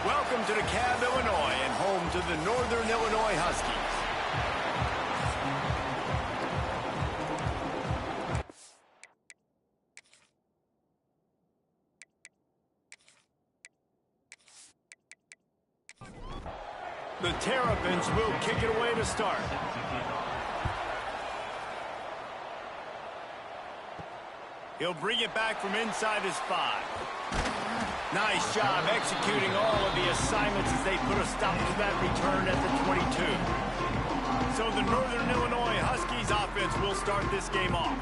Welcome to DeKalb, Illinois, and home to the Northern Illinois Huskies. The Terrapins will kick it away to start. He'll bring it back from inside his 5. Nice job executing all of the assignments as they put a stop to that return at the 22. So the Northern Illinois Huskies offense will start this game off.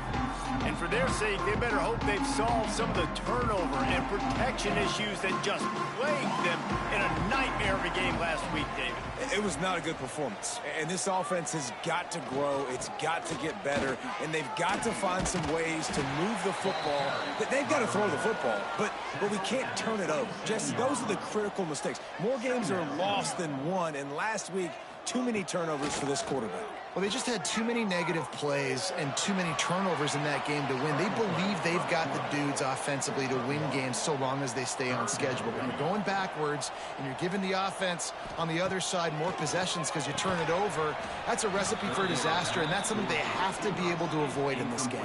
And for their sake, they better hope they've solved some of the turnover and protection issues that just plagued them in a nightmare of a game last week, David. It was not a good performance. And this offense has got to grow. It's got to get better. And they've got to find some ways to move the football. They've got to throw the football, but we can't turn it over. Jesse, those are the critical mistakes. More games are lost than won. And last week, too many turnovers for this quarterback. Well, they just had too many negative plays and too many turnovers in that game to win. They believe they've got the dudes offensively to win games so long as they stay on schedule. When you're going backwards and you're giving the offense on the other side more possessions because you turn it over, that's a recipe for disaster, and that's something they have to be able to avoid in this game.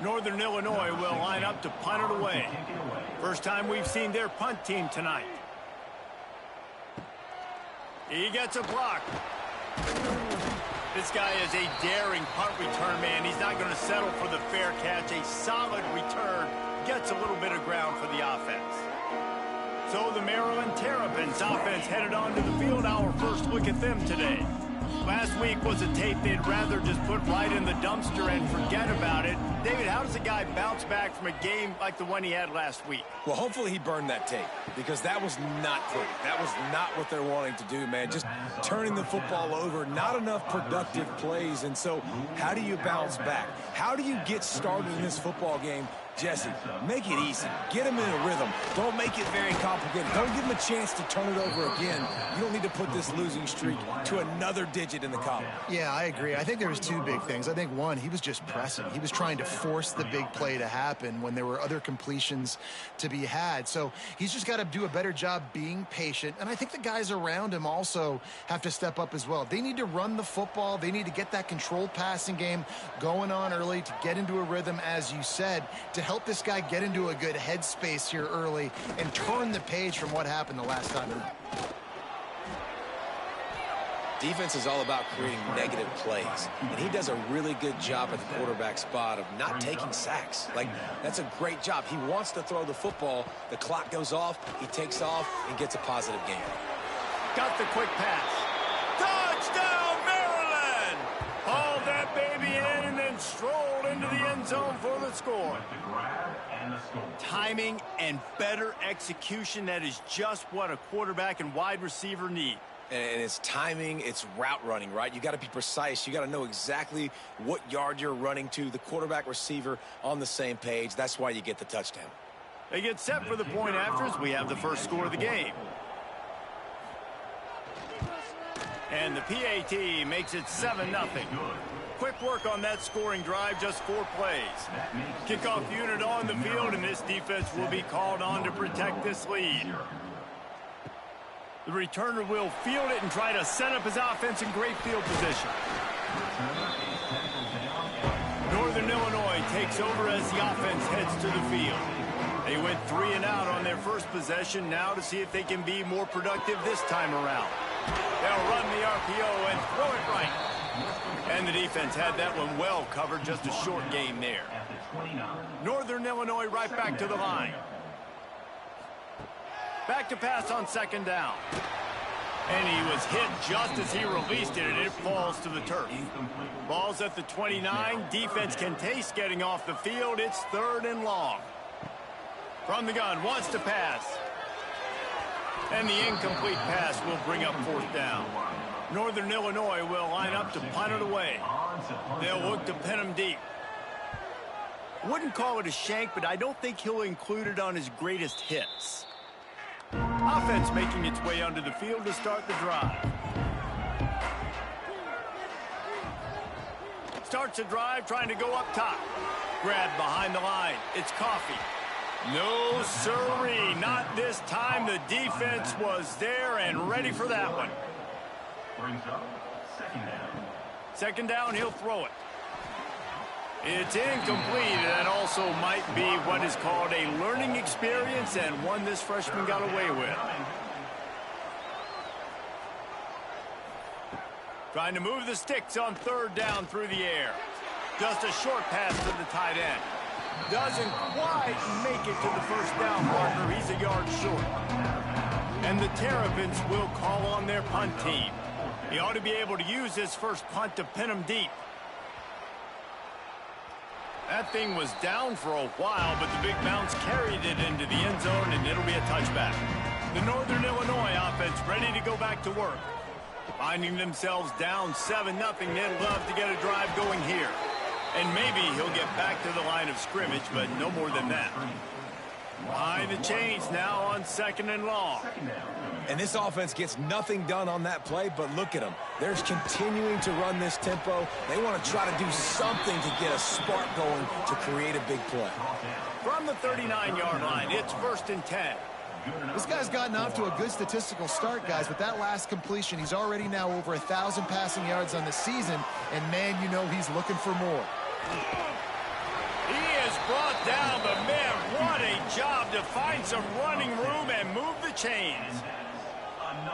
Northern Illinois will line up to punt it away. First time we've seen their punt team tonight. He gets a block. This guy is a daring punt return man. He's not going to settle for the fair catch. A solid return gets a little bit of ground for the offense. So the Maryland Terrapins offense headed onto the field. Our first look at them today. Last week was a tape they'd rather just put right in the dumpster and forget about it. David, how does a guy bounce back from a game like the one he had last week? Well, hopefully he burned that tape, because that was not pretty. That was not what they're wanting to do, man. Just turning the football over, not enough productive plays. And so how do you bounce back? How do you get started in this football game? Jesse, make it easy. Get him in a rhythm. Don't make it very complicated. Don't give him a chance to turn it over again. You don't need to put this losing streak to another digit in the column. Yeah, I agree. I think there was two big things. I think, one, he was just pressing. He was trying to force the big play to happen when there were other completions to be had. So he's just got to do a better job being patient. And I think the guys around him also have to step up as well. They need to run the football. They need to get that controlled passing game going on early to get into a rhythm, as you said, to help this guy get into a good headspace here early and turn the page from what happened the last time. Defense is all about creating negative plays, and he does a really good job at the quarterback spot of not taking sacks. Like, that's a great job. He wants to throw the football. The clock goes off, he takes off, and gets a positive game. Got the quick pass. Touchdown, Maryland! Hauled that baby in and then strolled into the end zone for the score. Timing and better execution, that is just what a quarterback and wide receiver need. And it's timing, it's route running, right? You got to be precise. You got to know exactly what yard you're running to. The quarterback, receiver on the same page. That's why you get the touchdown. They get set for the point after as we have the first score of the game. And the PAT makes it 7-0. Quick work on that scoring drive, just 4 plays. Kickoff unit on the field, and this defense will be called on to protect this lead. The returner will field it and try to set up his offense in great field position. Northern Illinois takes over as the offense heads to the field. They went 3 and out on their first possession, now to see if they can be more productive this time around. They'll run the RPO and throw it right. And the defense had that one well covered, just a short game there. Northern Illinois right back to the line. Back to pass on second down. And he was hit just as he released it, and it falls to the turf. Ball's at the 29. Defense can taste getting off the field. It's 3rd and long. From the gun, wants to pass. And the incomplete pass will bring up 4th down. Northern Illinois will line up to punt it away. They'll look to pin him deep. Wouldn't call it a shank, but I don't think he'll include it on his greatest hits. Offense making its way onto the field to start the drive. Starts a drive trying to go up top. Grabbed behind the line. It's Coffee. No, sirree, not this time. The defense was there and ready for that one. Brings up second down. Second down, he'll throw it. It's incomplete. That also might be what is called a learning experience and one this freshman got away with. Trying to move the sticks on third down through the air. Just a short pass to the tight end. Doesn't quite make it to the first down marker. He's a yard short. And the Terrapins will call on their punt team. He ought to be able to use his first punt to pin him deep. That thing was down for a while, but the big bounce carried it into the end zone, and it'll be a touchback. The Northern Illinois offense ready to go back to work. Finding themselves down 7-0, they'd love to get a drive going here. And maybe he'll get back to the line of scrimmage, but no more than that. Behind the chains now on second and long. And this offense gets nothing done on that play, but look at them. They're continuing to run this tempo. They want to try to do something to get a spark going to create a big play. From the 39-yard line, it's 1st and 10. This guy's gotten off to a good statistical start, guys. With that last completion, he's already now over 1,000 passing yards on the season, and man, you know he's looking for more. He is brought down, but man, what a job to find some running room and move the chains.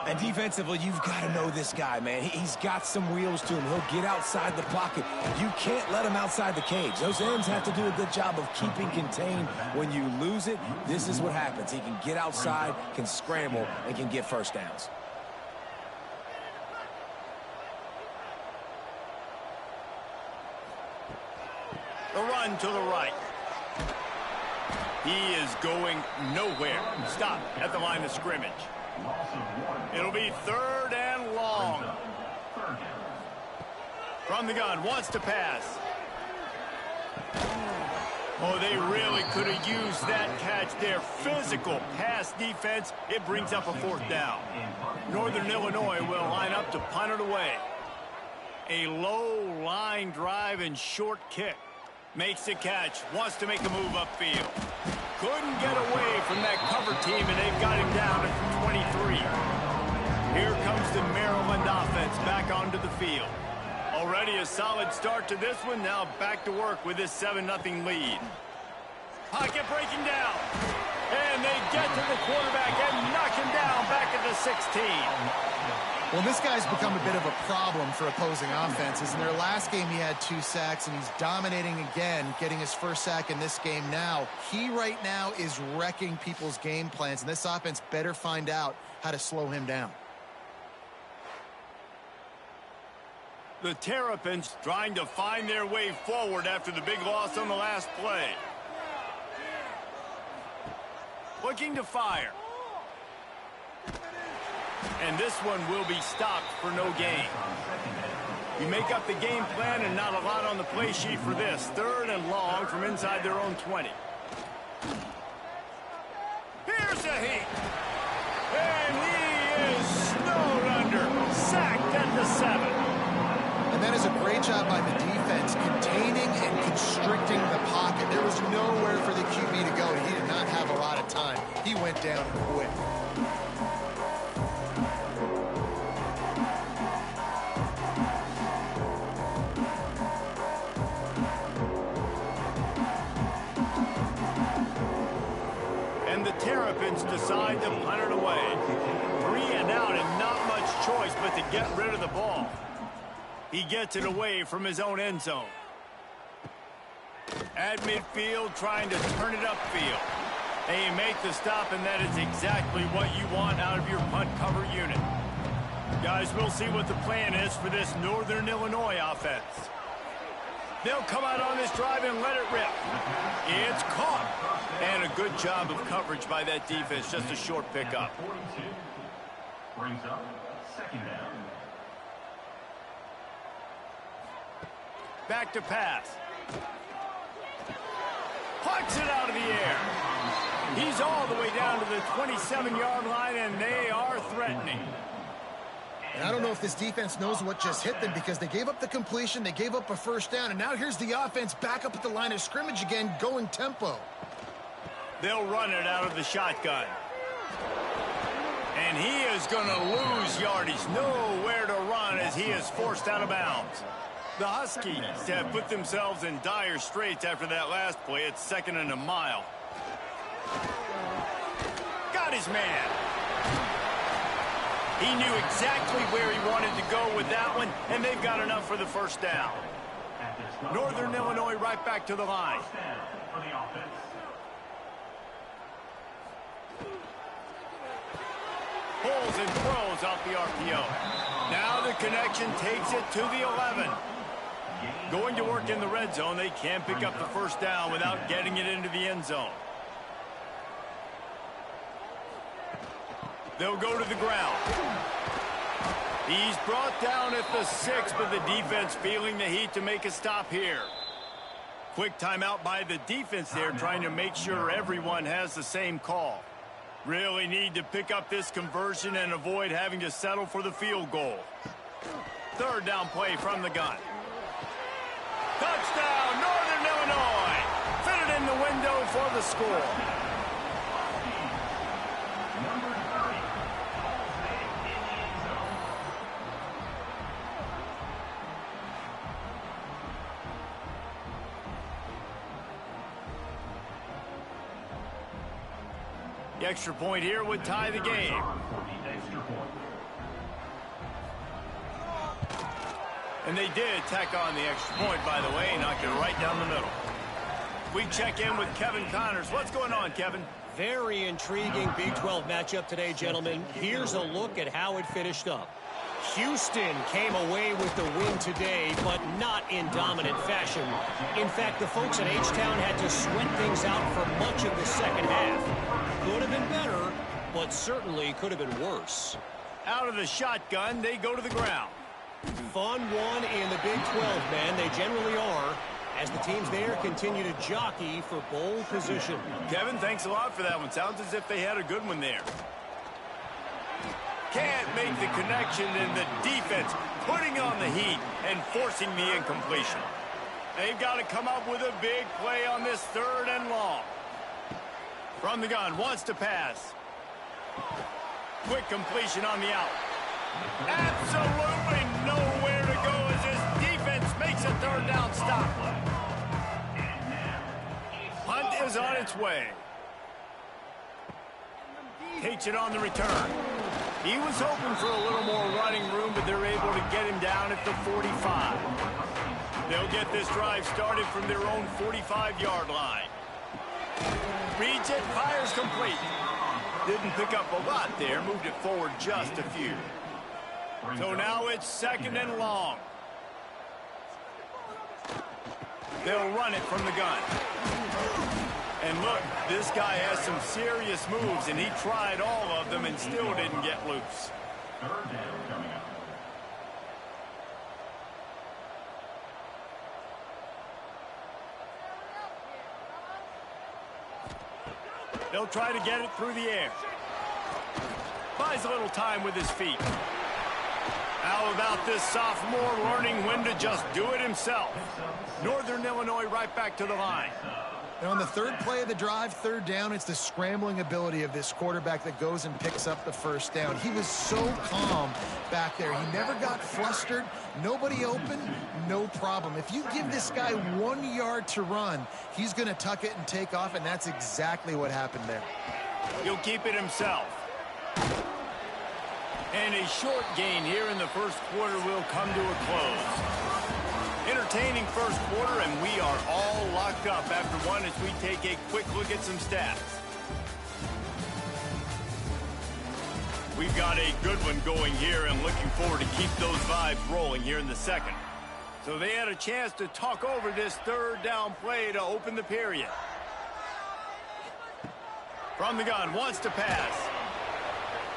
And defensively, you've got to know this guy, man. He's got some wheels to him. He'll get outside the pocket. You can't let him outside the cage. Those ends have to do a good job of keeping contained. When you lose it, this is what happens. He can get outside, can scramble, and can get first downs. The run to the right. He is going nowhere. Stop at the line of scrimmage. It'll be 3rd and long. From the gun, wants to pass. Oh, they really could have used that catch there. Physical pass defense. It brings up a 4th down. Northern Illinois will line up to punt it away. A low line drive and short kick. Makes the catch. Wants to make a move upfield. Couldn't get away from that cover team, and they've got him down at the 23. Here comes the Maryland offense back onto the field. Already a solid start to this one. Now back to work with this 7-0 lead. Pocket breaking down. And they get to the quarterback and knock him down back at the 16. Well, this guy's become a bit of a problem for opposing offenses. In their last game, he had 2 sacks, and he's dominating again, getting his first sack in this game now. He right now is wrecking people's game plans, and this offense better find out how to slow him down. The Terrapins trying to find their way forward after the big loss on the last play. Looking to fire. And this one will be stopped for no gain. You make up the game plan and not a lot on the play sheet for this. 3rd and long from inside their own 20. Here's a heat. And he is snowed under. Sacked at the 7. And that is a great job by the defense, containing and constricting the pocket. There was nowhere for the QB to go, and he did not have a lot of time. He went down quick. And the Terrapins decide to punt it away. 3 and out and not much choice but to get rid of the ball. He gets it away from his own end zone. At midfield, trying to turn it upfield. They make the stop, and that is exactly what you want out of your punt cover unit. Guys, we'll see what the plan is for this Northern Illinois offense. They'll come out on this drive and let it rip. It's caught. And a good job of coverage by that defense. Just a short pickup. Brings up second down. Back to pass. Pucks it out of the air. He's all the way down to the 27-yard line, and they are threatening. And I don't know if this defense knows what just hit them, because they gave up the completion, they gave up a first down, and now here's the offense back up at the line of scrimmage again, going tempo. They'll run it out of the shotgun. And he is going to lose yardage. Nowhere to run as he is forced out of bounds. The Huskies have put themselves in dire straits after that last play. It's 2nd and a mile. Got his man. He knew exactly where he wanted to go with that one, and they've got enough for the first down. Northern Illinois right back to the line. For the offense. Pulls and throws off the RPO. Now the connection takes it to the 11. Going to work in the red zone. They can't pick up the first down without getting it into the end zone. They'll go to the ground. He's brought down at the 6, but the defense feeling the heat to make a stop here. Quick timeout by the defense there, trying to make sure everyone has the same call. Really need to pick up this conversion and avoid having to settle for the field goal. 3rd down play from the gun. Touchdown, Northern Illinois. Fit it in the window for the score. Number 30. In the end zone. The extra point here would tie the game. For the extra point. And they did tack on the extra point, by the way, knocked it right down the middle. We check in with Kevin Connors. What's going on, Kevin? Very intriguing Big 12 matchup today, gentlemen. Here's a look at how it finished up. Houston came away with the win today, but not in dominant fashion. In fact, the folks at H-Town had to sweat things out for much of the second half. Could have been better, but certainly could have been worse. Out of the shotgun, they go to the ground. Fun one in the Big 12, man. They generally are, as the teams there continue to jockey for bowl position. Kevin, thanks a lot for that one. Sounds as if they had a good one there. Can't make the connection, and the defense putting on the heat and forcing the incompletion. They've got to come up with a big play on this 3rd and long. From the gun, wants to pass. Quick completion on the out. Absolutely nowhere to go as this defense makes a 3rd down stop. Hunt is on its way. Takes it on the return. He was hoping for a little more running room, but they're able to get him down at the 45. They'll get this drive started from their own 45-yard line. Reads it, fires complete. Didn't pick up a lot there, moved it forward just a few. So now it's 2nd and long. They'll run it from the gun. And look, this guy has some serious moves, and he tried all of them and still didn't get loose. 3rd down coming up. They'll try to get it through the air. Buys a little time with his feet. How about this sophomore learning when to just do it himself? Northern Illinois right back to the line. And on the 3rd play of the drive, 3rd down, it's the scrambling ability of this quarterback that goes and picks up the first down. He was so calm back there. He never got flustered. Nobody open, no problem. If you give this guy 1 yard to run, he's going to tuck it and take off, and that's exactly what happened there. He'll keep it himself. And a short gain here in the first quarter will come to a close. Entertaining first quarter, and we are all locked up after one as we take a quick look at some stats. We've got a good one going here and looking forward to keep those vibes rolling here in the second. So they had a chance to talk over this 3rd down play to open the period. From the gun, wants to pass.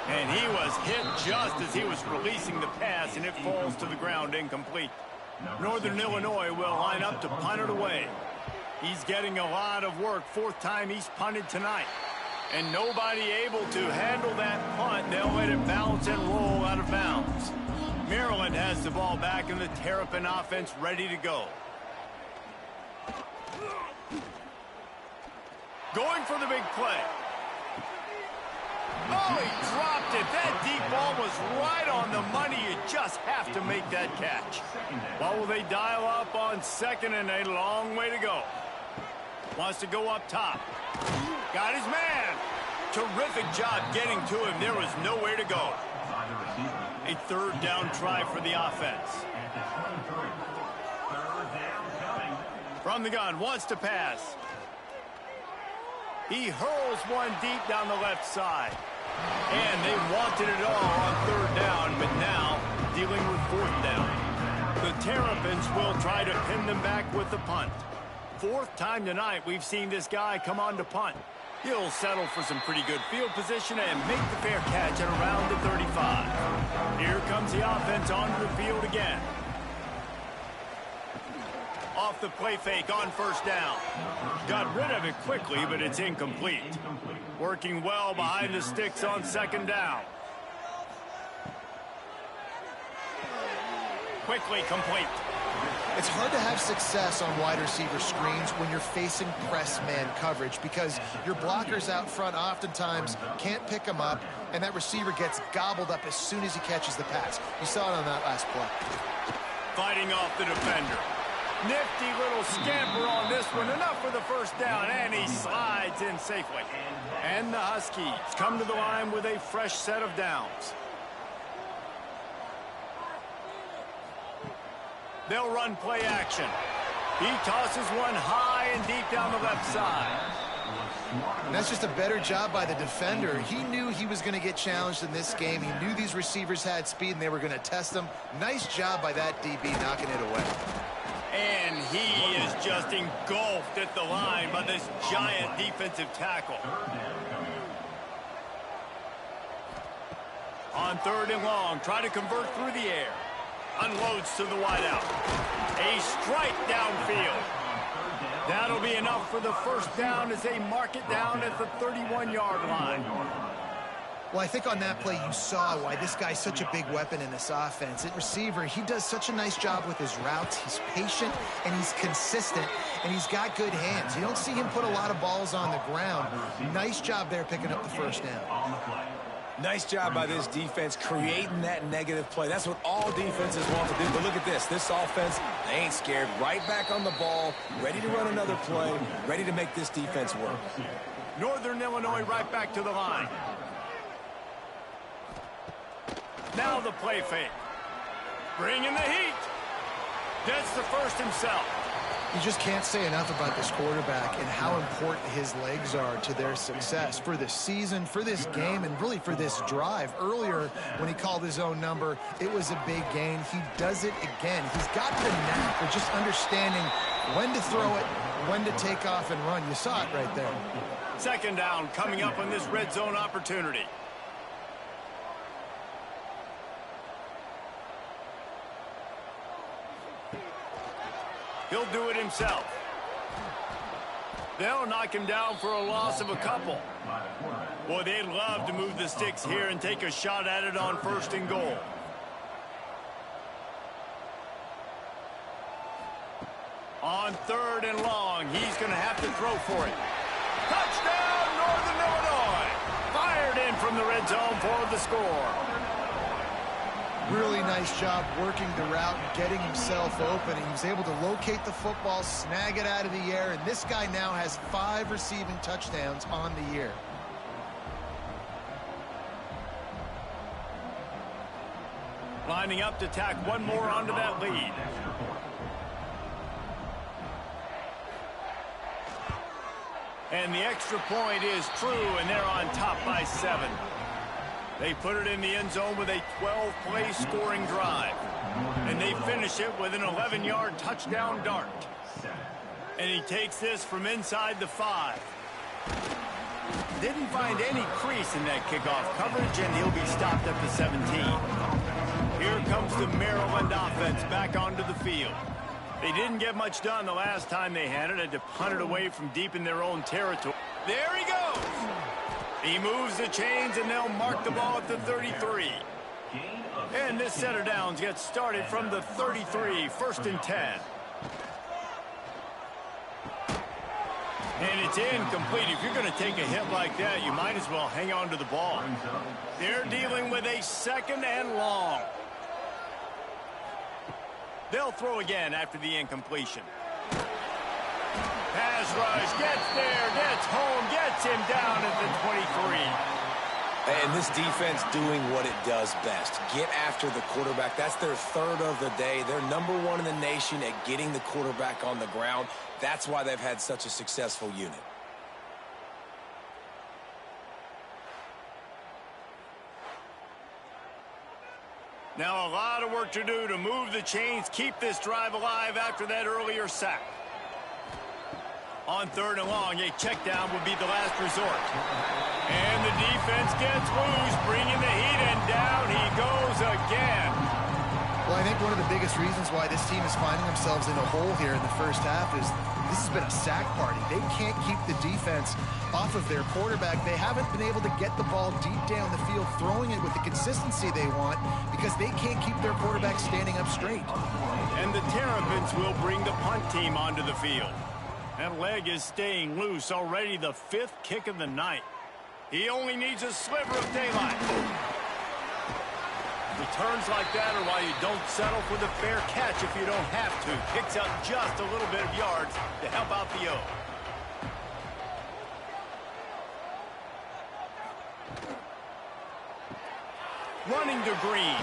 And he was hit just as he was releasing the pass, and it falls to the ground incomplete. Northern Illinois will line up to punt it away. He's getting a lot of work. 4th time he's punted tonight. And nobody able to handle that punt. They'll let it bounce and roll out of bounds. Maryland has the ball back, and the Terrapin offense ready to go. Going for the big play. Oh, he dropped it. That deep ball was right on the money. You just have to make that catch. Well, will they dial up on second and a long way to go? Wants to go up top. Got his man. Terrific job getting to him. There was nowhere to go. A third down try for the offense. From the gun, wants to pass. He hurls one deep down the left side. And they wanted it all on third down, but now dealing with fourth down. The Terrapins will try to pin them back with the punt. Fourth time tonight we've seen this guy come on to punt. He'll settle for some pretty good field position and make the fair catch at around the 35. Here comes the offense onto the field again. Off the play fake on first down. Got rid of it quickly, but it's incomplete. Working well behind the sticks on second down. Quickly complete. It's hard to have success on wide receiver screens when you're facing press man coverage because your blockers out front oftentimes can't pick them up, and that receiver gets gobbled up as soon as he catches the pass. You saw it on that last play. Fighting off the defender. Nifty little scamper on this one. Enough for the first down, and he slides in safely. And the Huskies come to the line with a fresh set of downs. They'll run play action. He tosses one high and deep down the left side. And that's just a better job by the defender. He knew he was going to get challenged in this game. He knew these receivers had speed and they were going to test him. Nice job by that DB knocking it away. And he is just engulfed at the line by this giant defensive tackle. On third and long, try to convert through the air. Unloads to the wideout. A strike downfield. That'll be enough for the first down as they mark it down at the 31-yard line. Well, I think on that play you saw why this guy's such a big weapon in this offense. At receiver, he does such a nice job with his routes. He's patient, and he's consistent, and he's got good hands. You don't see him put a lot of balls on the ground. Nice job there picking up the first down. Nice job by this defense creating that negative play. That's what all defenses want to do. But look at this. This offense, they ain't scared. Right back on the ball, ready to run another play, ready to make this defense work. Northern Illinois right back to the line. Now the play fake. Bringing the heat. Gets the first himself. You just can't say enough about this quarterback and how important his legs are to their success for this season, for this game, and really for this drive. Earlier, when he called his own number, it was a big gain. He does it again. He's got the knack of just understanding when to throw it, when to take off and run. You saw it right there. Second down coming up on this red zone opportunity. He'll do it himself. They'll knock him down for a loss of a couple. Boy, they'd love to move the sticks here and take a shot at it on first and goal. On third and long, he's going to have to throw for it. Touchdown, Northern Illinois! Fired in from the red zone for the score. Really nice job working the route and getting himself open. He was able to locate the football, snag it out of the air, and this guy now has 5 receiving touchdowns on the year. Lining up to tack one more onto that lead. And the extra point is true, and they're on top by 7. They put it in the end zone with a 12-play scoring drive. And they finish it with an 11-yard touchdown dart. And he takes this from inside the 5. Didn't find any crease in that kickoff coverage, and he'll be stopped at the 17. Here comes the Maryland offense back onto the field. They didn't get much done the last time they had it. Had to punt it away from deep in their own territory. There he goes! He moves the chains, and they'll mark the ball at the 33. And this set of downs gets started from the 33, 1st and 10. And it's incomplete. If you're going to take a hit like that, you might as well hang on to the ball. They're dealing with a second and long. They'll throw again after the incompletion. Pass rush, gets there, gets home, gets him down at the 23. And this defense doing what it does best. Get after the quarterback. That's their third of the day. They're number one in the nation at getting the quarterback on the ground. That's why they've had such a successful unit. Now a lot of work to do to move the chains, keep this drive alive after that earlier sack. On third and long, a check down would be the last resort. And the defense gets loose, bringing the heat, and down he goes again. Well, I think one of the biggest reasons why this team is finding themselves in a hole here in the first half is this has been a sack party. They can't keep the defense off of their quarterback. They haven't been able to get the ball deep down the field, throwing it with the consistency they want because they can't keep their quarterback standing up straight. And the Terrapins will bring the punt team onto the field. That leg is staying loose, already the fifth kick of the night. He only needs a sliver of daylight. Returns like that are why you don't settle for the fair catch if you don't have to. Picks up just a little bit of yards to help out the O. Running to Green,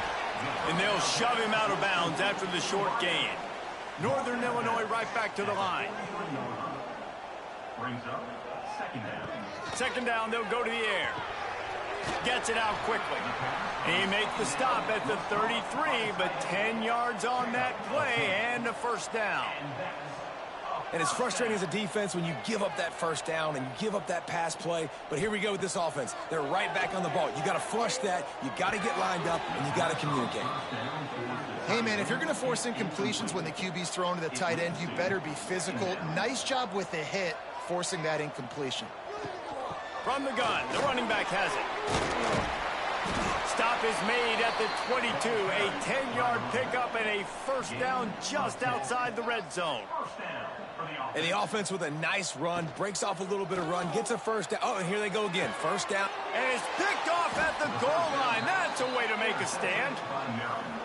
and they'll shove him out of bounds after the short gain. Northern Illinois right back to the line. Brings up second down. Second down, they'll go to the air. Gets it out quickly. He makes the stop at the 33, but 10 yards on that play and a first down. And it's frustrating as a defense when you give up that first down and you give up that pass play. But here we go with this offense. They're right back on the ball. You got to flush that. You got to get lined up, and you got to communicate. Hey, man, if you're going to force incompletions when the QB's thrown to the tight end, you better be physical. Nice job with the hit, forcing that incompletion. From the gun, the running back has it. Stop is made at the 22. A 10-yard pickup and a first down just outside the red zone. And the offense with a nice run, breaks off a little bit of run, gets a first down. Oh, and here they go again. First down. And it's picked off at the goal line. That's a way to make a stand.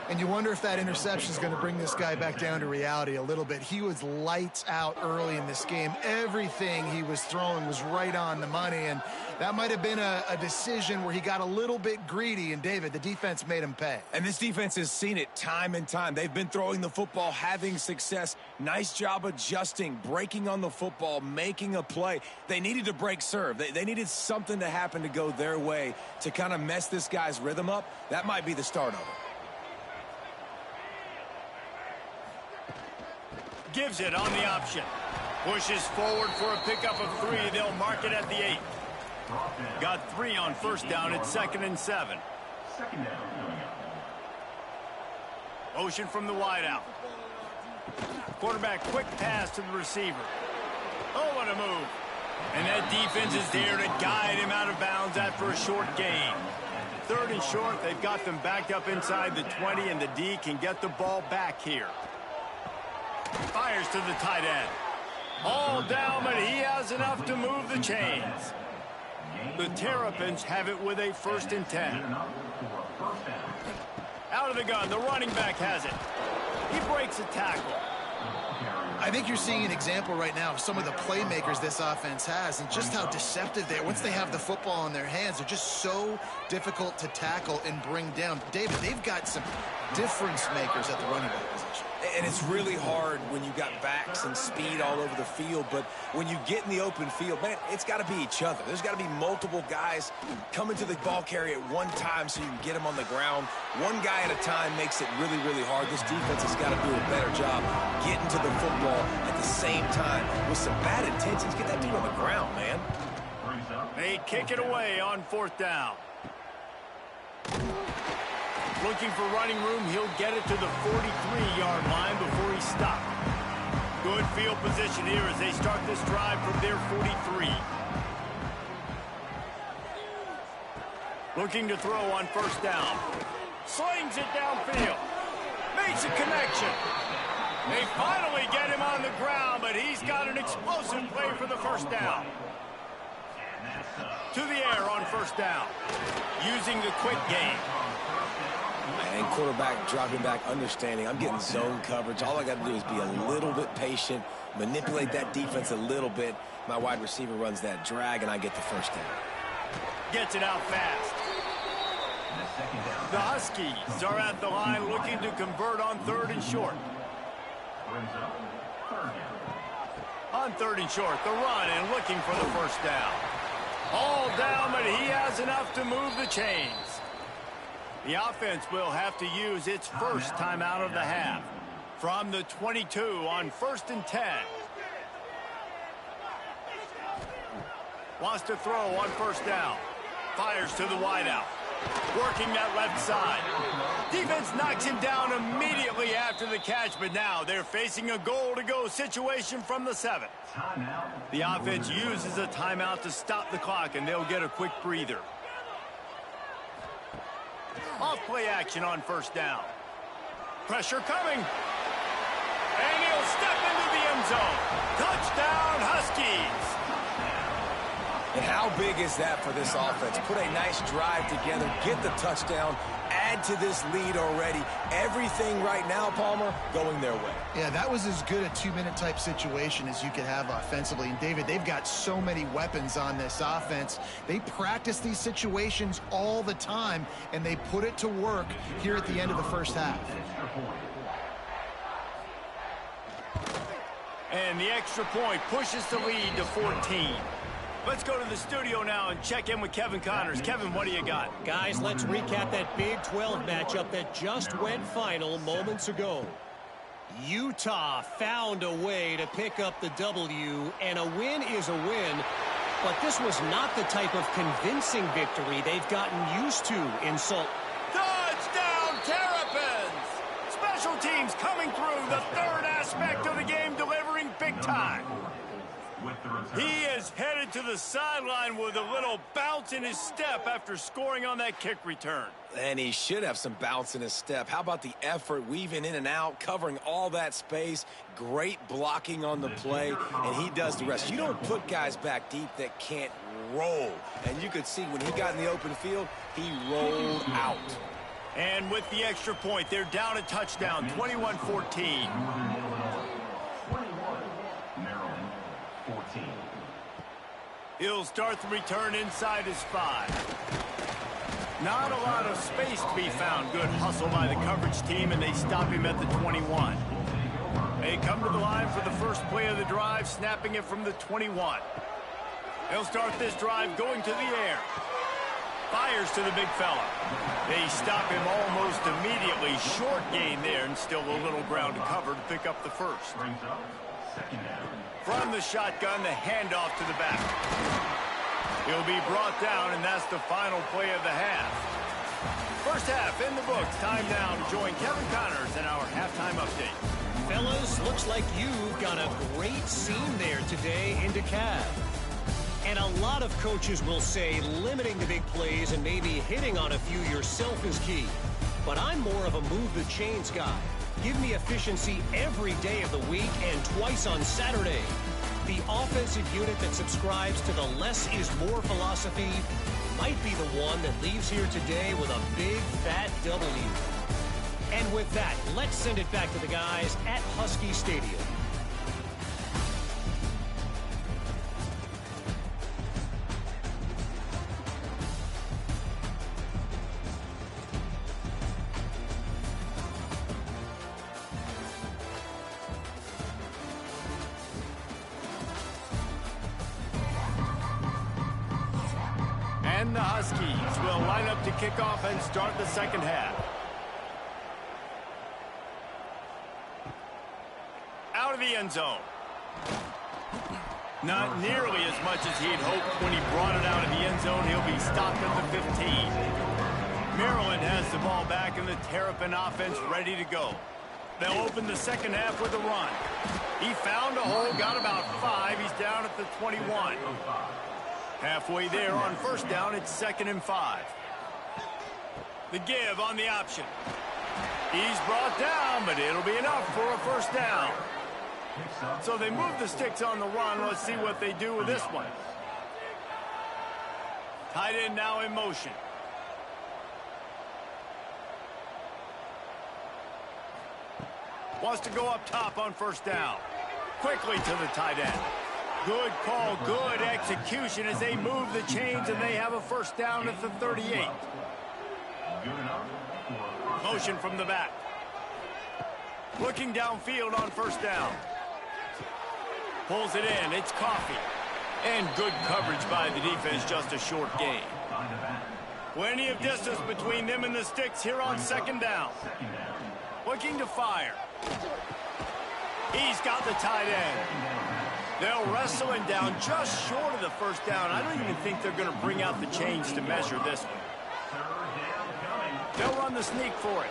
And you wonder if that interception is going to bring this guy back down to reality a little bit. He was lights out early in this game. Everything he was throwing was right on the money, and that might have been a decision where he got a little bit greedy, and David, the defense made him pay. And this defense has seen it time and time. They've been throwing the football, having success. Nice job adjusting, breaking on the football, making a play. They needed to break serve. They needed something to happen to go their way to kind of mess this guy's rhythm up. That might be the start of it. Gives it on the option. Pushes forward for a pickup of 3. They'll mark it at the 8. Got 3 on first down at 2nd and 7. Second down. Motion from the wideout. Quarterback quick pass to the receiver. Oh, what a move. And that defense is there to guide him out of bounds after a short gain. 3rd and short, they've got them backed up inside the 20, and the D can get the ball back here. Fires to the tight end. All down, but he has enough to move the chains. The Terrapins have it with a 1st and 10. Out of the gun, the running back has it. He breaks a tackle. I think you're seeing an example right now of some of the playmakers this offense has and just how deceptive they are. Once they have the football in their hands, they're just so difficult to tackle and bring down. David, they've got some difference makers at the running back position. And it's really hard when you got backs and speed all over the field, but when you get in the open field, man, it's got to be each other. There's got to be multiple guys coming to the ball carrier at one time so you can get them on the ground. One guy at a time makes it really, really hard. This defense has got to do a better job getting to the football at the same time with some bad intentions. Get that dude on the ground, man. They kick it away on 4th down. Looking for running room, he'll get it to the 43-yard line before he stopped. Good field position here as they start this drive from their 43. Looking to throw on 1st down. Slings it downfield. Makes a connection. They finally get him on the ground, but he's got an explosive play for the first down. To the air on first down, using the quick game. And quarterback dropping back, understanding I'm getting zone coverage. All I got to do is be a little bit patient, manipulate that defense a little bit. My wide receiver runs that drag, and I get the first down. Gets it out fast. The Huskies are at the line looking to convert on 3rd and short. On 3rd and short, the run and looking for the first down. All down, but he has enough to move the chains. The offense will have to use its first timeout of the half. From the 22 on 1st and 10. Wants to throw on first down. Fires to the wideout. Working that left side. Defense knocks him down immediately after the catch, but now they're facing a goal-to-go situation from the 7. The offense uses a timeout to stop the clock, and they'll get a quick breather. Off-play action on first down. Pressure coming. And he'll step into the end zone. Touchdown, Huskies. And how big is that for this offense? Put a nice drive together, get the touchdown, add to this lead already. Everything right now, Palmer, going their way. Yeah, that was as good a 2-minute type situation as you could have offensively. And, David, they've got so many weapons on this offense. They practice these situations all the time, and they put it to work here at the end of the first half. And the extra point pushes the lead to 14. Let's go to the studio now and check in with Kevin Connors. Kevin, what do you got? Guys, let's recap that Big 12 matchup that just went final moments ago. Utah found a way to pick up the W, and a win is a win. But this was not the type of convincing victory they've gotten used to in Salt. Touchdown, Terrapins! Special teams coming through, the 3rd aspect of the game, delivering big time. He is headed to the sideline with a little bounce in his step after scoring on that kick return. And he should have some bounce in his step. How about the effort, weaving in and out, covering all that space, great blocking on the play, and he does the rest. You don't put guys back deep that can't roll. And you could see when he got in the open field, he rolled out. And with the extra point, they're down a touchdown, 21-14. He'll start the return inside his 5. Not a lot of space to be found. Good hustle by the coverage team, and they stop him at the 21. They come to the line for the first play of the drive, snapping it from the 21. They'll start this drive going to the air. Fires to the big fella. They stop him almost immediately. Short gain there, and still a little ground to cover to pick up the first. From the shotgun, the handoff to the back. He'll be brought down, and that's the final play of the half. First half in the books. Time now to join Kevin Connors in our halftime update. Fellas, looks like you've got a great scene there today in DeKalb. And a lot of coaches will say limiting the big plays and maybe hitting on a few yourself is key. But I'm more of a move the chains guy. Give me efficiency every day of the week and twice on Saturday. The offensive unit that subscribes to the less is more philosophy might be the one that leaves here today with a big fat W. And with that, let's send it back to the guys at Husky Stadium. And the Huskies will line up to kick off and start the second half. Out of the end zone. Not nearly as much as he'd hoped when he brought it out of the end zone. He'll be stopped at the 15. Maryland has the ball back and the Terrapin offense ready to go. They'll open the second half with a run. He found a hole, got about 5. He's down at the 21. Halfway there on first down, it's 2nd and 5. The give on the option. He's brought down, but it'll be enough for a first down. So they move the sticks on the run. Let's see what they do with this one. Tight end now in motion. Wants to go up top on first down. Quickly to the tight end. Good call, good execution as they move the chains, and they have a first down at the 38. Motion from the back. Looking downfield on first down. Pulls it in. It's Coffee. And good coverage by the defense, just a short gain. Plenty of distance between them and the sticks here on second down. Looking to fire. He's got the tight end. They'll wrestle him down just short of the first down. I don't even think they're going to bring out the chains to measure this one. They'll run the sneak for it.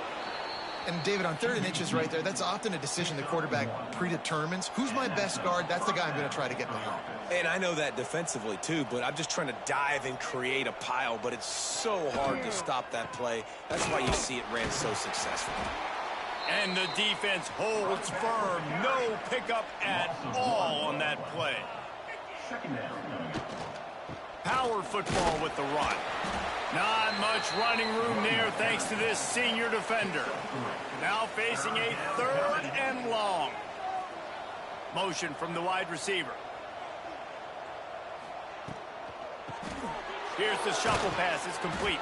And, David, on 3rd and inches right there, that's often a decision the quarterback predetermines. Who's my best guard? That's the guy I'm going to try to get behind. And I know that defensively, too, but I'm just trying to dive and create a pile, but it's so hard to stop that play. That's why you see it ran so successful. And the defense holds firm. No pickup at all on that play. Power football with the run. Not much running room there thanks to this senior defender. Now facing a 3rd and long. Motion from the wide receiver. Here's the shuffle pass. It's complete.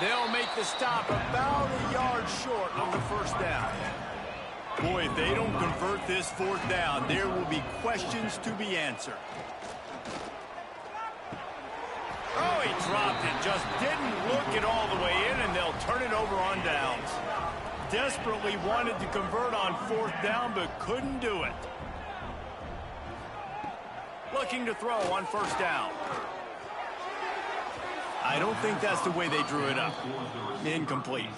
They'll make the stop about a yard short of the first down. Boy, if they don't convert this 4th down, there will be questions to be answered. Oh, he dropped it. Just didn't look it all the way in, and they'll turn it over on downs. Desperately wanted to convert on 4th down, but couldn't do it. Looking to throw on first down. I don't think that's the way they drew it up. Incomplete.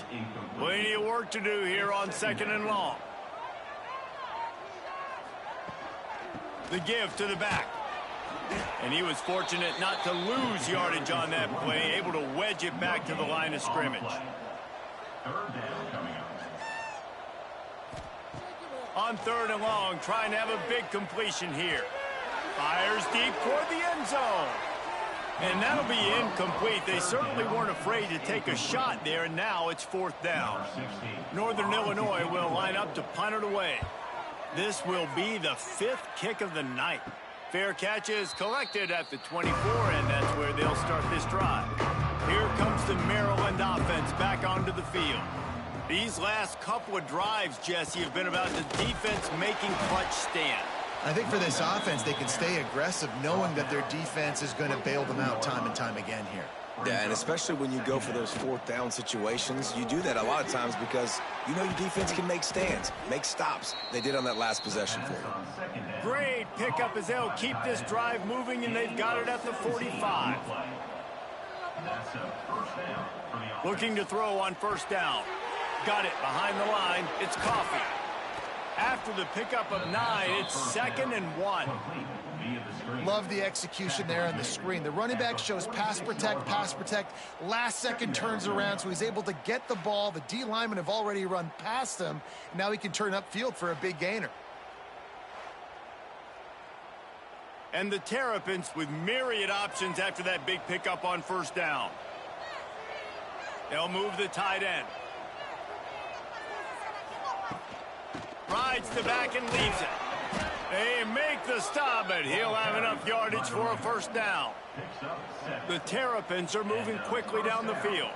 Plenty of work to do here on 2nd and long. The give to the back. And he was fortunate not to lose yardage on that play, able to wedge it back to the line of scrimmage. On 3rd and long, trying to have a big completion here. Fires deep toward the end zone. And that'll be incomplete. They certainly weren't afraid to take a shot there, and now it's 4th down. Northern Illinois will line up to punt it away. This will be the 5th kick of the night. Fair catch is collected at the 24, and that's where they'll start this drive. Here comes the Maryland offense back onto the field. These last couple of drives, Jesse, have been about the defense making clutch stand. I think for this offense, they can stay aggressive knowing that their defense is going to bail them out time and time again here. Yeah, and especially when you go for those 4th down situations, you do that a lot of times because you know your defense can make stands, make stops. They did on that last possession for them. Great pickup as they'll keep this drive moving, and they've got it at the 45. Looking to throw on first down. Got it behind the line. It's Coffee. After the pickup of 9, it's 2nd and 1. Love the execution there on the screen. The running back shows pass protect, last second turns around, so he's able to get the ball. The D linemen have already run past him. Now he can turn upfield for a big gainer. And the Terrapins with myriad options after that big pickup on first down. They'll move the tight end. Rides the back and leaves it. They make the stop, but he'll have enough yardage for a first down. The Terrapins are moving quickly down the field.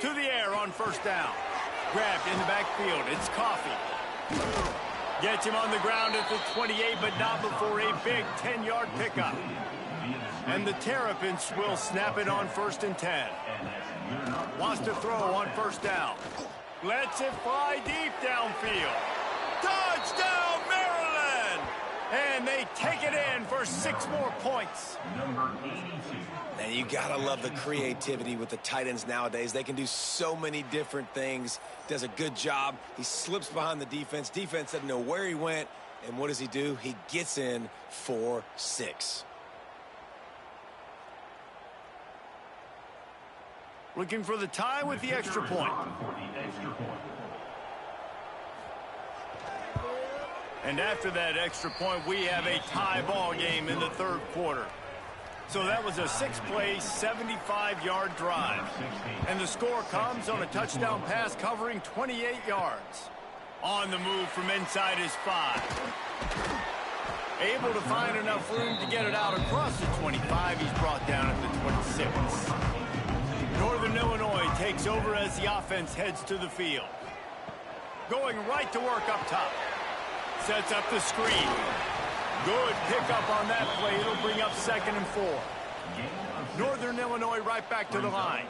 To the air on first down. Grabbed in the backfield. It's Coffee. Gets him on the ground at the 28, but not before a big 10-yard pickup. And the Terrapins will snap it on 1st and 10. Wants to throw on first down. Lets it fly deep downfield. Touchdown, Maryland! And they take it in for 6 more points. And you gotta love the creativity with the tight ends nowadays. They can do so many different things. Does a good job. He slips behind the defense. Defense doesn't know where he went. And what does he do? He gets in for 6. Looking for the tie with the extra point. And after that extra point, we have a tie ball game in the third quarter. So that was a 6-play, 75-yard drive. And the score comes on a touchdown pass covering 28 yards. On the move from inside his 5. Able to find enough room to get it out across the 25. He's brought down at the 26. Northern Illinois takes over as the offense heads to the field. Going right to work up top. Sets up the screen. Good pickup on that play. It'll bring up 2nd and 4. Northern Illinois right back to the line.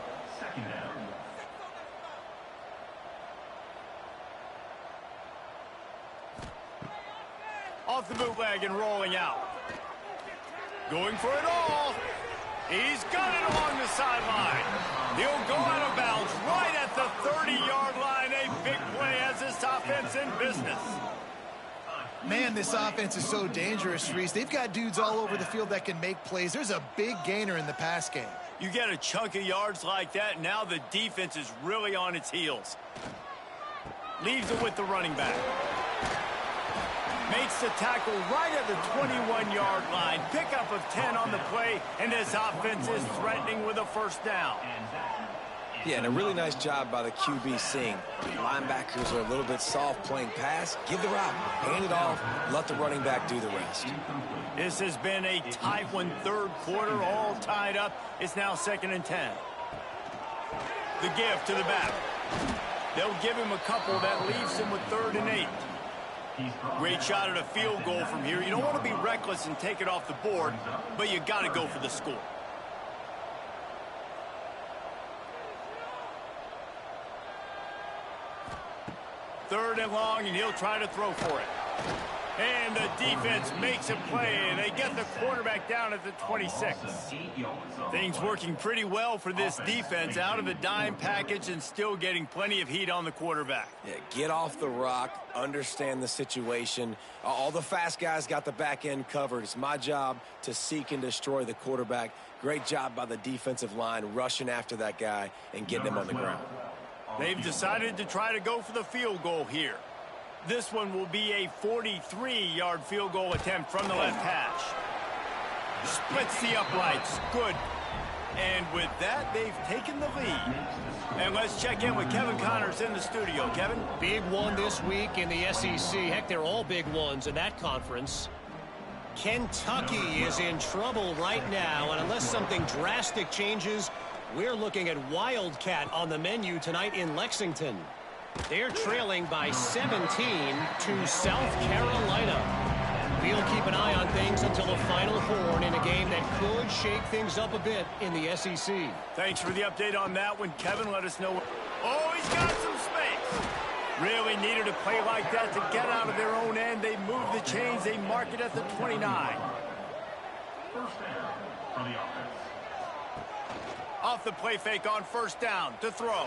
Off the bootleg and rolling out. Going for it all. He's got it along the sideline. He'll go out of bounds right at the 30-yard line. A big play as this offense in business. Man, this offense is so dangerous, Reese. They've got dudes all over the field that can make plays. There's a big gainer in the pass game. You get a chunk of yards like that, now the defense is really on its heels. Leaves it with the running back. Makes the tackle right at the 21-yard line. Pickup of 10 on the play, and this offense is threatening with a first down. Yeah, and a really nice job by the QB seeing linebackers are a little bit soft playing pass. Give the route, hand it off, let the running back do the rest. This has been a tight one, third quarter, all tied up. It's now 2nd and 10. The give to the back. They'll give him a couple. That leaves him with 3rd and 8. Great shot at a field goal from here. You don't want to be reckless and take it off the board, but you got to go for the score. Third and long, and he'll try to throw for it. And the defense makes a play, and they get the quarterback down at the 26. Things working pretty well for this defense, out of the dime package and still getting plenty of heat on the quarterback. Yeah, get off the rock, understand the situation. All the fast guys got the back end covered. It's my job to seek and destroy the quarterback. Great job by the defensive line rushing after that guy and getting him on the ground. They've decided to try to go for the field goal here. This one will be a 43-yard field goal attempt from the left hash. Splits the uprights. Good. And with that, they've taken the lead. And let's check in with Kevin Connors in the studio. Kevin? Big one this week in the SEC. Heck, they're all big ones in that conference. Kentucky is in trouble right now, and unless something drastic changes, we're looking at Wildcat on the menu tonight in Lexington. They're trailing by 17 to South Carolina. We'll keep an eye on things until the final horn in a game that could shake things up a bit in the SEC. Thanks for the update on that one, Kevin. Let us know. Oh, he's got some space. Really needed a play like that to get out of their own end. They move the chains. They mark it at the 29. First down for the offense. Off the play fake on first down to throw.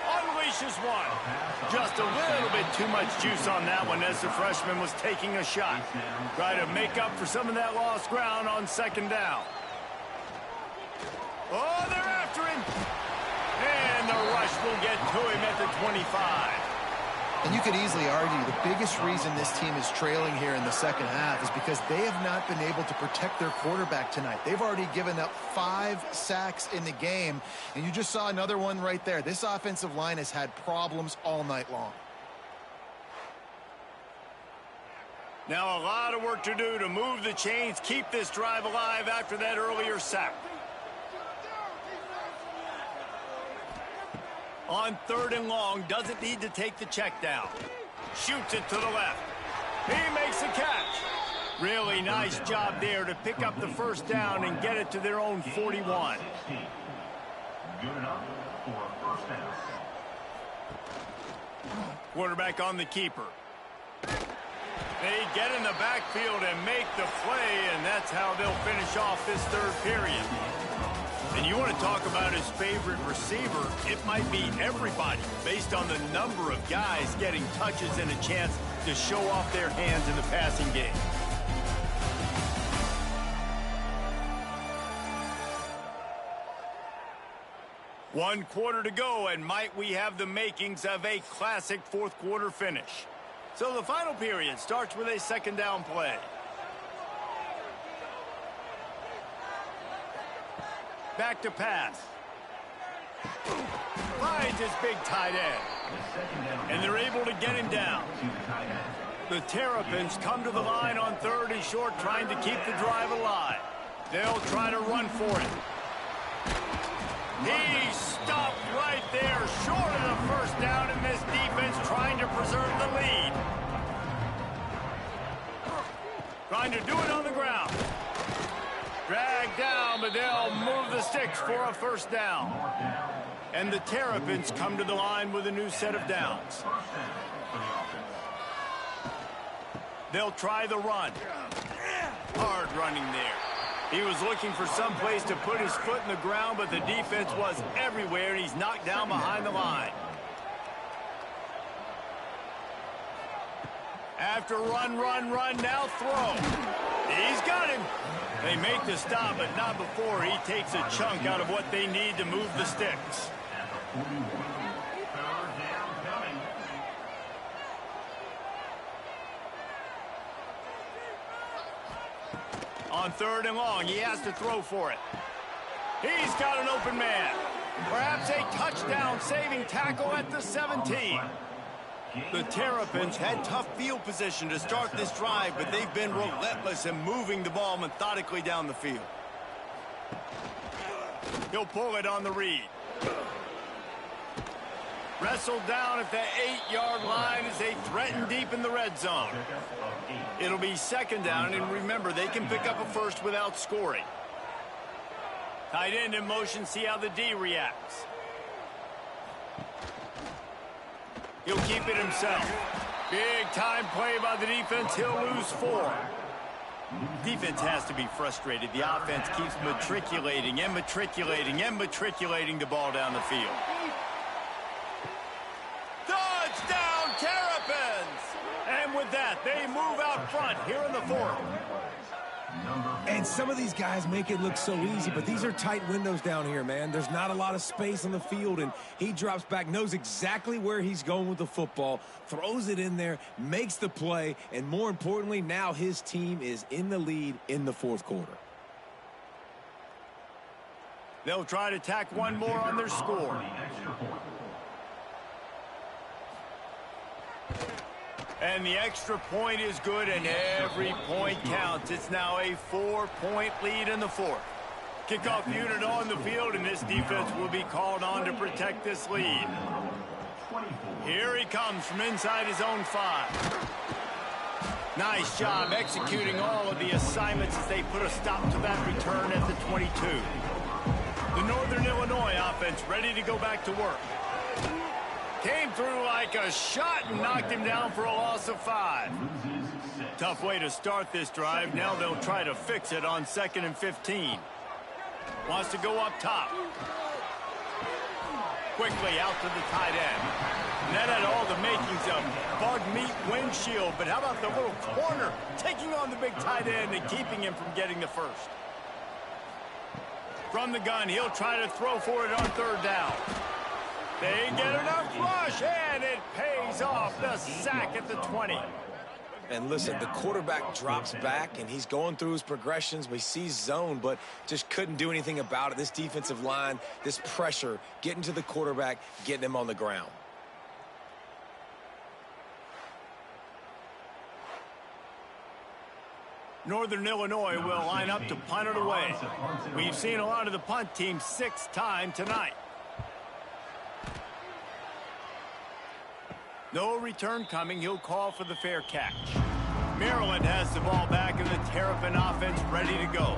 Unleashes one. Just a little bit too much juice on that one as the freshman was taking a shot. Try to make up for some of that lost ground on 2nd down. Oh, they're after him. And the rush will get to him at the 25. And you could easily argue the biggest reason this team is trailing here in the second half is because they have not been able to protect their quarterback tonight. They've already given up 5 sacks in the game, and you just saw another one right there. This offensive line has had problems all night long. Now a lot of work to do to move the chains, keep this drive alive after that earlier sack. On 3rd and long, doesn't need to take the check down. Shoots it to the left. He makes a catch. Really nice job there to pick up the first down and get it to their own 41. Good enough for a first down. Quarterback on the keeper. They get in the backfield and make the play, and that's how they'll finish off this third period. And you want to talk about his favorite receiver, it might be everybody based on the number of guys getting touches and a chance to show off their hands in the passing game. 1 quarter to go, and might we have the makings of a classic fourth quarter finish. So the final period starts with a second down play. Back to pass. Finds his big tight end. And they're able to get him down. The Terrapins come to the line on 3rd and short, trying to keep the drive alive. They'll try to run for it. He stopped right there, short of the first down, and this defense trying to preserve the lead. Trying to do it on the ground. Dragged down, but they'll move the sticks for a first down. And the Terrapins come to the line with a new set of downs. They'll try the run. Hard running there. He was looking for some place to put his foot in the ground, but the defense was everywhere, and he's knocked down behind the line. After run, now throw. He's got him. They make the stop, but not before he takes a chunk out of what they need to move the sticks. On 3rd and long, he has to throw for it. He's got an open man. Perhaps a touchdown-saving tackle at the 17. The Terrapins had tough field position to start this drive, but they've been relentless in moving the ball methodically down the field. He'll pull it on the read. Wrestled down at the 8-yard line as they threaten deep in the red zone. It'll be second down, and remember, they can pick up a first without scoring. Tight end in motion, see how the D reacts. He'll keep it himself. Big time play by the defense. He'll lose 4. Defense has to be frustrated. The offense keeps matriculating the ball down the field. Touchdown, Terrapins! And with that, they move out front here in the 4th. And some of these guys make it look so easy, but these are tight windows down here, man. There's not a lot of space on the field, and he drops back, knows exactly where he's going with the football, throws it in there, makes the play, and more importantly, now his team is in the lead in the 4th quarter. They'll try to tack one more on their score. And the extra point is good, and every point counts. It's now a 4-point lead in the 4th. Kickoff unit on the field, and this defense will be called on to protect this lead. Here he comes from inside his own 5. Nice job executing all of the assignments as they put a stop to that return at the 22. The Northern Illinois offense ready to go back to work. Came through like a shot and knocked him down for a loss of 5. Tough way to start this drive. Now they'll try to fix it on 2nd and 15. Wants to go up top. Quickly out to the tight end. And that had all the makings of bug meat windshield. But how about the little corner taking on the big tight end and keeping him from getting the first? From the gun, he'll try to throw for it on 3rd down. They get enough rush, and it pays off. The sack at the 20. And listen, the quarterback drops back, and he's going through his progressions. We see zone, but just couldn't do anything about it. This defensive line, this pressure, getting to the quarterback, getting him on the ground. Northern Illinois will line up to punt it away. We've seen a lot of the punt team 6 times tonight. No return coming. He'll call for the fair catch. Maryland has the ball back, and the Terrapin offense ready to go.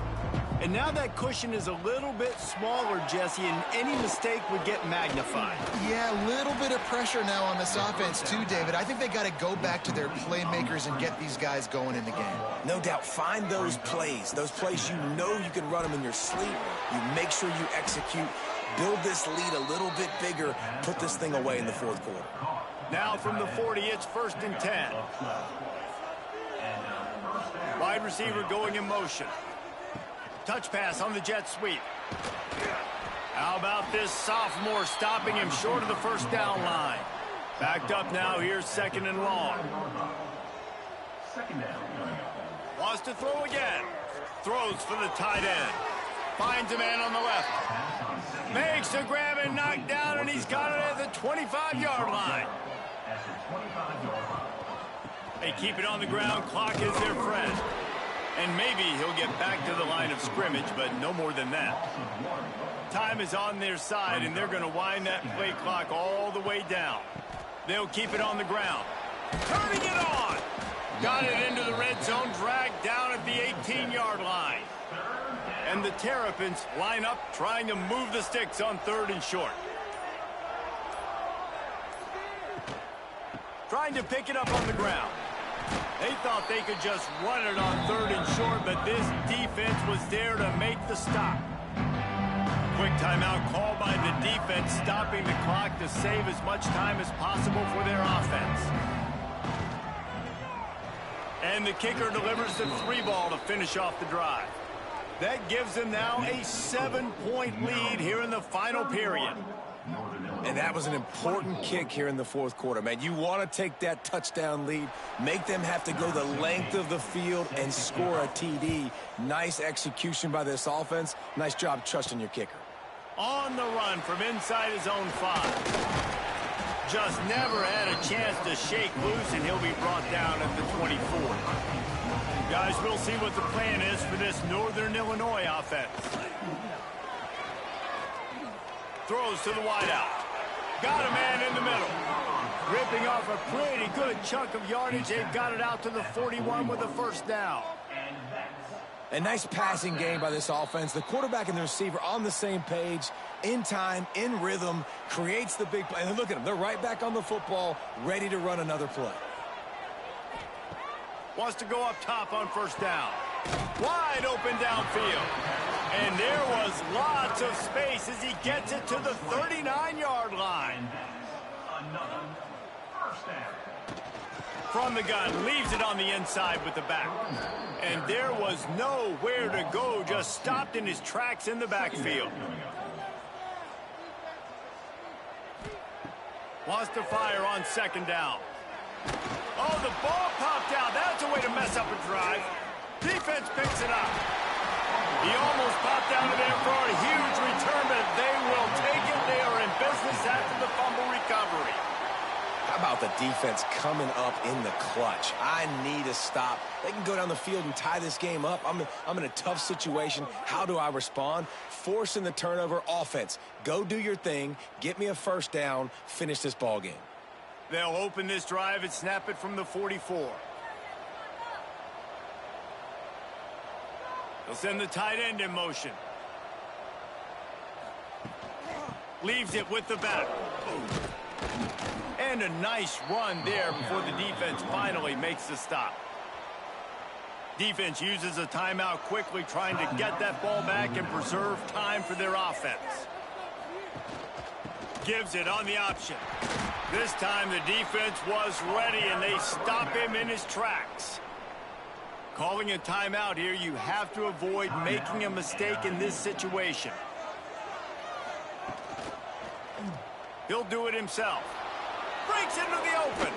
And now that cushion is a little bit smaller, Jesse, and any mistake would get magnified. Yeah, a little bit of pressure now on this offense too, David. I think they got to go back to their playmakers and get these guys going in the game. No doubt. Find those plays you know you can run them in your sleep. You make sure you execute. Build this lead a little bit bigger. Put this thing away in the 4th quarter. Now from the 40, it's 1st and 10. Wide receiver going in motion. Touch pass on the jet sweep. How about this sophomore stopping him short of the first down line? Backed up now, here's 2nd and long. Wants to throw again. Throws for the tight end. Finds a man on the left. Makes a grab and knock down, and he's got it at the 25-yard line. They keep it on the ground. Clock is their friend. And maybe he'll get back to the line of scrimmage, but no more than that. Time is on their side, and they're going to wind that play clock all the way down. They'll keep it on the ground. Turning it on. Got it into the red zone, dragged down at the 18-yard line. And the Terrapins line up, trying to move the sticks on 3rd and short. Trying to pick it up on the ground. They thought they could just run it on 3rd and short, but this defense was there to make the stop. Quick timeout called by the defense, stopping the clock to save as much time as possible for their offense. And the kicker delivers the 3-ball to finish off the drive. That gives them now a 7-point lead here in the final period. And that was an important kick here in the 4th quarter, man. You want to take that touchdown lead, make them have to go the length of the field and score a TD. Nice execution by this offense. Nice job trusting your kicker. On the run from inside his own 5. Just never had a chance to shake loose, and he'll be brought down at the 24. Guys, we'll see what the plan is for this Northern Illinois offense. Throws to the wideout. Got a man in the middle. Ripping off a pretty good chunk of yardage. They've got it out to the 41 with a first down. A nice passing game by this offense. The quarterback and the receiver on the same page, in time, in rhythm, creates the big play. And look at them. They're right back on the football, ready to run another play. Wants to go up top on first down. Wide open downfield. And there was lots of space as he gets it to the 39-yard line. From the gun, leaves it on the inside with the back. And there was nowhere to go, just stopped in his tracks in the backfield. Wants to fire on 2nd down. Oh, the ball popped out. That's a way to mess up a drive. Defense picks it up. He almost popped out of there for a huge return, but they will take it. They are in business after the fumble recovery. How about the defense coming up in the clutch? I need a stop. They can go down the field and tie this game up. I'm in a tough situation. How do I respond? Forcing the turnover. Offense, go do your thing. Get me a first down. Finish this ball game. They'll open this drive and snap it from the 44. They'll send the tight end in motion. Leaves it with the back. And a nice run there before the defense finally makes the stop. Defense uses a timeout quickly, trying to get that ball back and preserve time for their offense. Gives it on the option. This time the defense was ready, and they stop him in his tracks. Calling a timeout here, you have to avoid making a mistake in this situation. He'll do it himself. Breaks into the open.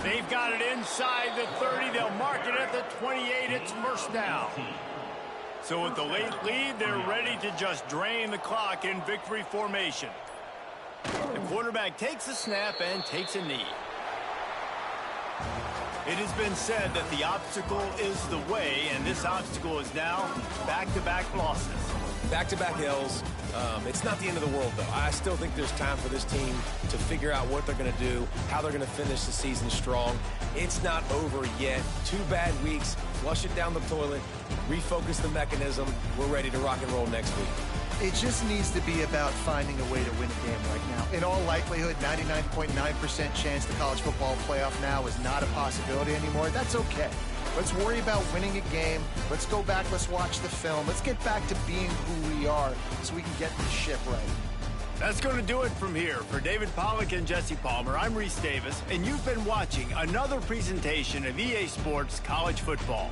They've got it inside the 30. They'll mark it at the 28. It's first down. So with the late lead, they're ready to just drain the clock in victory formation. The quarterback takes a snap and takes a knee. It has been said that the obstacle is the way, and this obstacle is now back-to-back losses. Back-to-back L's. It's not the end of the world, though. I still think there's time for this team to figure out what they're going to do, how they're going to finish the season strong. It's not over yet. 2 bad weeks. Flush it down the toilet. Refocus the mechanism. We're ready to rock and roll next week. It just needs to be about finding a way to win a game right now. In all likelihood, 99.9% chance the college football playoff now is not a possibility anymore. That's okay. Let's worry about winning a game. Let's go back. Let's watch the film. Let's get back to being who we are so we can get the ship right. That's going to do it from here. For David Pollack and Jesse Palmer, I'm Reese Davis, and you've been watching another presentation of EA Sports College Football.